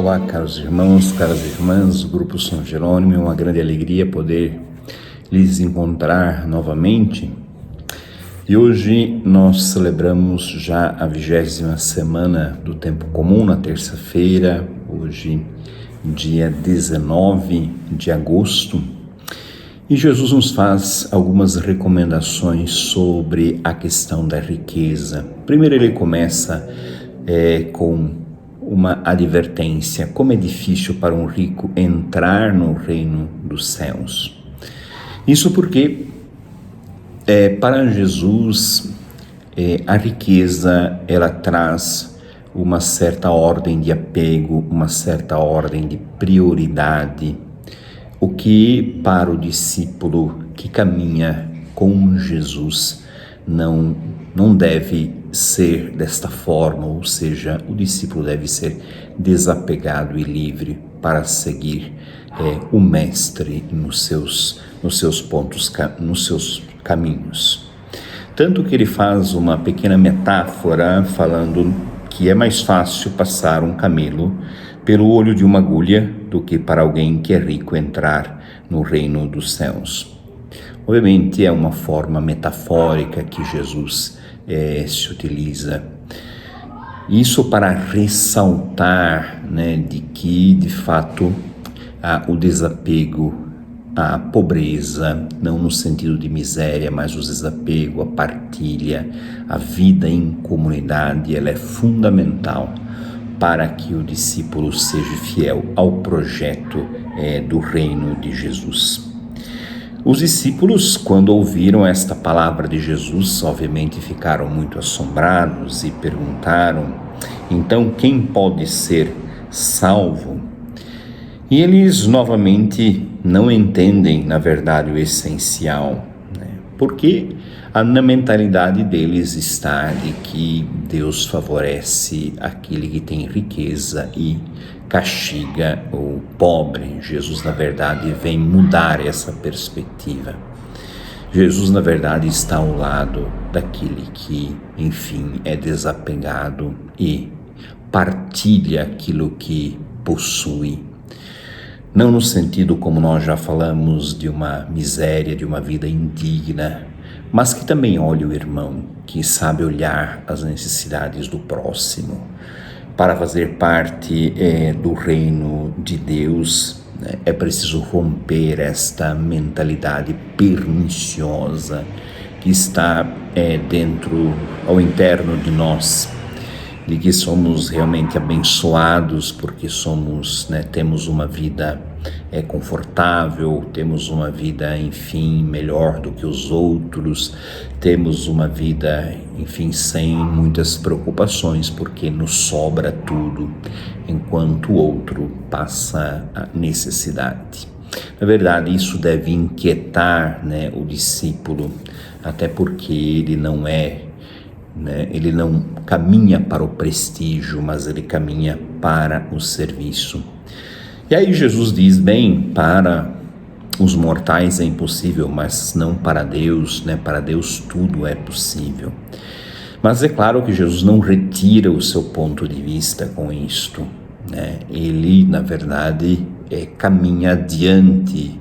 Olá, caros irmãos, caras irmãs do Grupo São Jerônimo, é uma grande alegria poder lhes encontrar novamente. E hoje nós celebramos já a 20ª semana do Tempo Comum, na terça-feira, hoje dia 19 de agosto. E Jesus nos faz algumas recomendações sobre a questão da riqueza. Primeiro ele começa com uma advertência, como é difícil para um rico entrar no reino dos céus. Isso porque para Jesus a riqueza ela traz uma certa ordem de apego, uma certa ordem de prioridade, o que para o discípulo que caminha com Jesus não deve ser desta forma, ou seja, o discípulo deve ser desapegado e livre para seguir o mestre nos seus pontos, nos seus caminhos. Tanto que ele faz uma pequena metáfora falando que é mais fácil passar um camelo pelo olho de uma agulha do que para alguém que é rico entrar no reino dos céus. Obviamente é uma forma metafórica que Jesus se utiliza. Isso para ressaltar, de que, de fato, o desapego, a pobreza, não no sentido de miséria, mas o desapego, a partilha, a vida em comunidade, ela é fundamental para que o discípulo seja fiel ao projeto do reino de Jesus. Os discípulos, quando ouviram esta palavra de Jesus, obviamente ficaram muito assombrados e perguntaram: então quem pode ser salvo? E eles novamente não entendem, na verdade, o essencial, porque na mentalidade deles está de que Deus favorece aquele que tem riqueza e castiga o pobre. Jesus, na verdade, vem mudar essa perspectiva. Jesus, na verdade, está ao lado daquele que, enfim, é desapegado e partilha aquilo que possui. Não no sentido, como nós já falamos, de uma miséria, de uma vida indigna, mas que também olha o irmão, que sabe olhar as necessidades do próximo. Para fazer parte do reino de Deus, é preciso romper esta mentalidade perniciosa que está ao interno de nós, de que somos realmente abençoados porque temos uma vida confortável, temos uma vida, enfim, melhor do que os outros, temos uma vida, enfim, sem muitas preocupações, porque nos sobra tudo, enquanto o outro passa a necessidade. Na verdade, isso deve inquietar, o discípulo, até porque ele não caminha para o prestígio, mas ele caminha para o serviço. E aí Jesus diz, bem, para os mortais é impossível, mas não para Deus, para Deus tudo é possível. Mas é claro que Jesus não retira o seu ponto de vista com isto, Ele, na verdade, caminha adiante,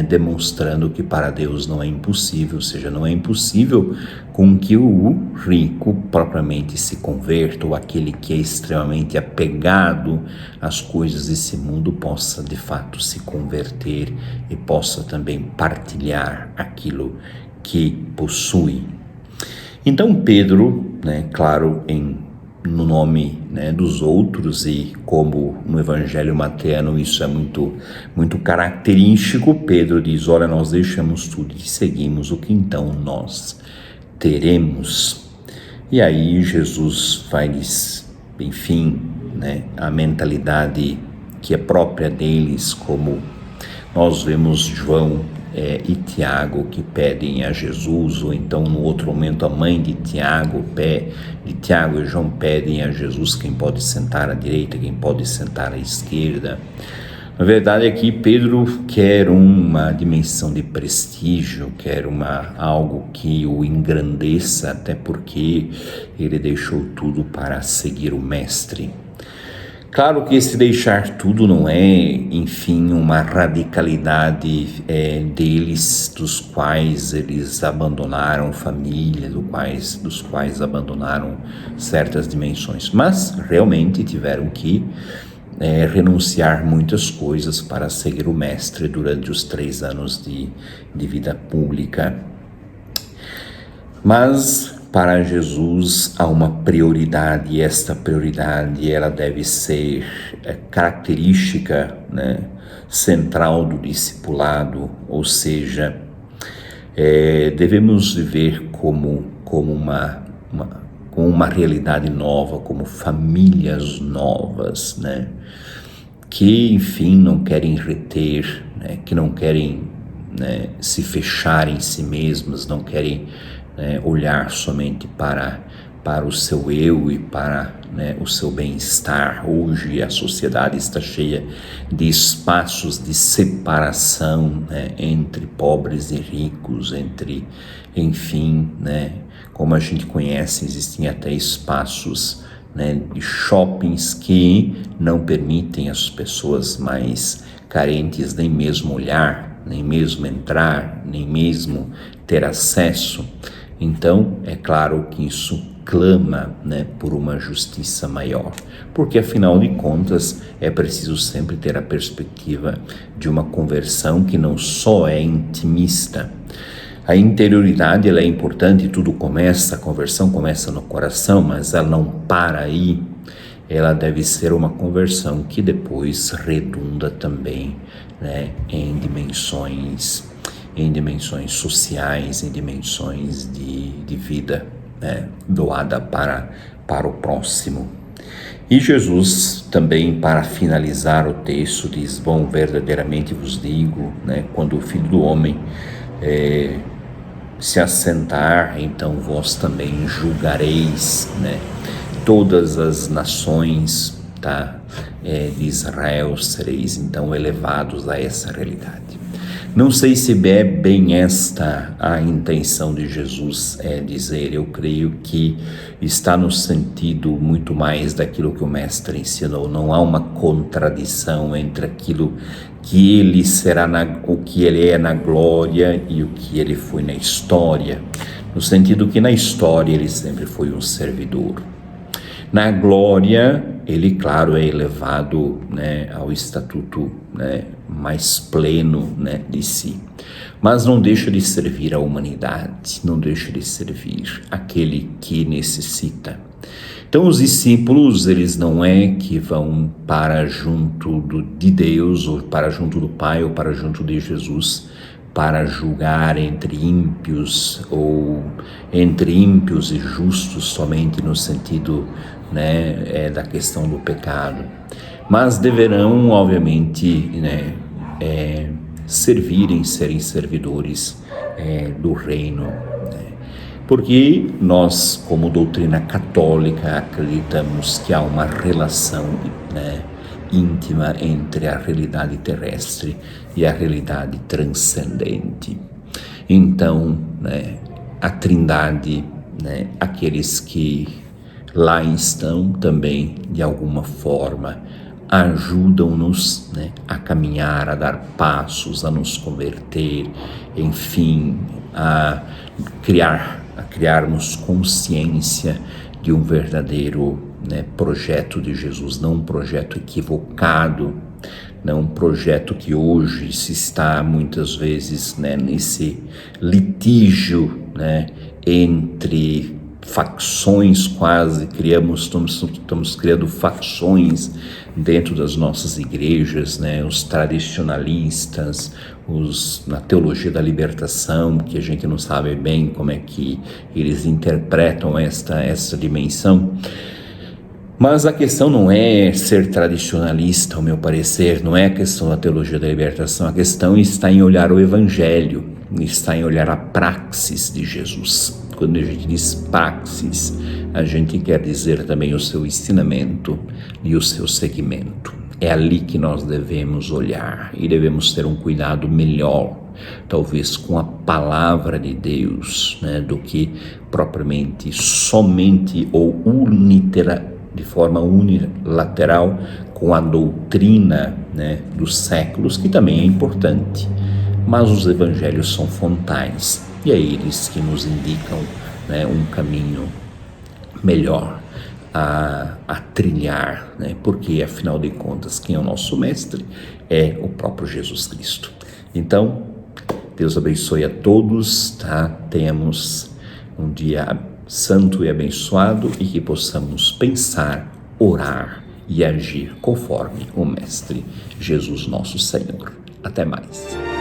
demonstrando que para Deus não é impossível, ou seja, não é impossível com que o rico propriamente se converta, ou aquele que é extremamente apegado às coisas desse mundo possa de fato se converter e possa também partilhar aquilo que possui. Então Pedro, claro, no nome dos outros, e como no Evangelho Mateano isso é muito, muito característico, Pedro diz, olha, nós deixamos tudo e seguimos, o que então nós teremos? E aí Jesus faz, enfim, a mentalidade que é própria deles, como nós vemos João e Tiago que pedem a Jesus, ou então no outro momento a mãe de Tiago e João pedem a Jesus quem pode sentar à direita, quem pode sentar à esquerda. Na verdade aqui Pedro quer uma dimensão de prestígio, quer algo que o engrandeça, até porque ele deixou tudo para seguir o mestre. Claro que esse deixar tudo não é, enfim, uma radicalidade deles, dos quais eles abandonaram família, dos quais abandonaram certas dimensões, mas realmente tiveram que renunciar muitas coisas para seguir o Mestre durante os 3 anos de vida pública. Mas para Jesus há uma prioridade, e esta prioridade ela deve ser característica, né, central do discipulado, ou seja, devemos viver como uma realidade nova, como famílias novas, né, que enfim não querem reter, né, que não querem, né, se fechar em si mesmas, não querem olhar somente para o seu eu e para, né, o seu bem-estar. Hoje a sociedade está cheia de espaços de separação, né, entre pobres e ricos, entre, enfim, né, como a gente conhece, existem até espaços, né, de shoppings que não permitem às pessoas mais carentes nem mesmo olhar, nem mesmo entrar, nem mesmo ter acesso. Então, é claro que isso clama, né, por uma justiça maior, porque afinal de contas é preciso sempre ter a perspectiva de uma conversão que não só é intimista. A interioridade ela é importante, a conversão começa no coração, mas ela não para aí. Ela deve ser uma conversão que depois redunda também, né, em dimensões sociais, em dimensões de vida, né, doada para o próximo. E Jesus também, para finalizar o texto, diz: bom, verdadeiramente vos digo, né, quando o Filho do Homem se assentar, então vós também julgareis, né, todas as nações, tá, de Israel, sereis então elevados a essa realidade. Não sei se é bem esta a intenção de Jesus dizer. Eu creio que está no sentido muito mais daquilo que o Mestre ensinou. Não há uma contradição entre aquilo que ele será, o que ele é na glória e o que ele foi na história. No sentido que na história ele sempre foi um servidor. Na glória, ele, claro, é elevado, né, ao estatuto, né, mais pleno, né, de si. Mas não deixa de servir a humanidade, não deixa de servir aquele que necessita. Então, os discípulos, eles não é que vão para junto de Deus, ou para junto do Pai, ou para junto de Jesus, para julgar entre ímpios, ou entre ímpios e justos, somente no sentido, né, da questão do pecado. Mas deverão, obviamente, né, serem servidores do reino, né? Porque nós, como doutrina católica, acreditamos que há uma relação, né, íntima entre a realidade terrestre e a realidade transcendente. Então, né, a Trindade, né, aqueles que lá estão também, de alguma forma, ajudam-nos, né, a caminhar, a dar passos, a nos converter, enfim, a criarmos consciência de um verdadeiro, né, projeto de Jesus, não um projeto equivocado, não um projeto que hoje se está muitas vezes, né, nesse litígio, né, entre facções, quase estamos criando facções dentro das nossas igrejas, né? Os tradicionalistas, na teologia da libertação, que a gente não sabe bem como é que eles interpretam essa dimensão. Mas a questão não é ser tradicionalista, ao meu parecer, não é a questão da teologia da libertação, a questão está em olhar o Evangelho, está em olhar a praxis de Jesus. Quando a gente diz praxis, a gente quer dizer também o seu ensinamento e o seu seguimento. É ali que nós devemos olhar e devemos ter um cuidado melhor, talvez com a palavra de Deus, né, do que propriamente somente ou de forma unilateral com a doutrina, né, dos séculos, que também é importante. Mas os evangelhos são fontais e é eles que nos indicam, né, um caminho melhor a trilhar, né? Porque afinal de contas quem é o nosso mestre é o próprio Jesus Cristo. Então, Deus abençoe a todos, tá? Tenhamos um dia santo e abençoado e que possamos pensar, orar e agir conforme o Mestre Jesus nosso Senhor. Até mais.